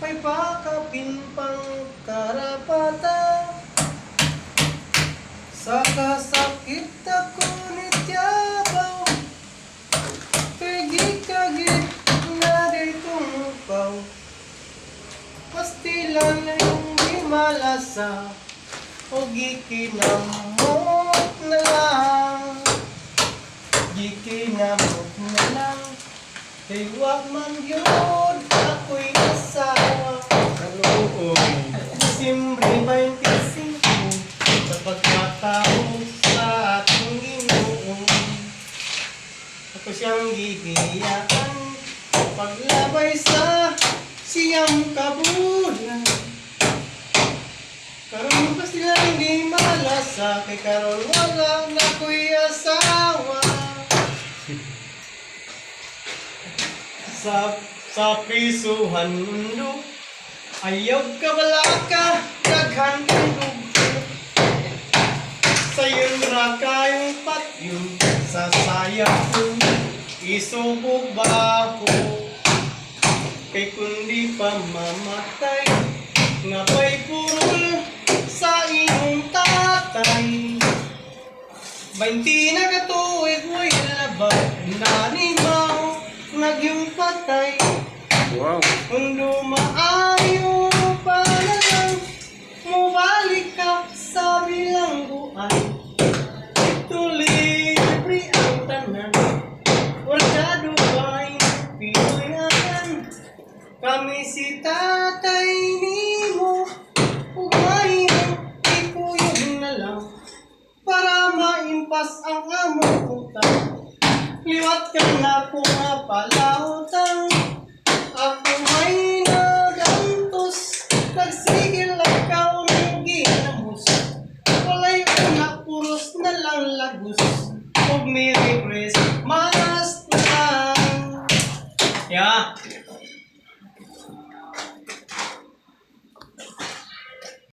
may pakapin pang karapatan. Sa kasakit ako nityabaw, kay gikagit na di tumupaw. Pastilan na yung di malasa, o gikinamot na lang. Gikinamot na lang, kay wag man yun ako'y asawa. Disimbre 25, sa pagkataon sa ating Ginoo, ako siyang gigiyakan paglabay sa siyang kabulan. Karon pa sila hindi malasa, kay karon wala na ko'y asawa. Sa prisuhan mundo, ayaw ka wala ka, daghan kang dugo. Sayon ra kayong patyo, sasayang ko, isubog ba ako? Kay kundi pa mamatay, nga pa'y purol sa inyong tatay. 20 na katuig mo'y labag, nanimaw, nagyong patay. Wow. Kung dumaayo pa na lang, mubalik ka sa bilangguan. Tuloy-libre ang tanan, wargado ba'y pinayan. Kami si tatay nimo, ug mahimo ikuyog na lang, para maimpas ang among utang. Liwat ka na kung mapalautan, ako may nagantos, nagsigil ikaw ng ginamos. Walay una, puros na lang lagos, ug may repress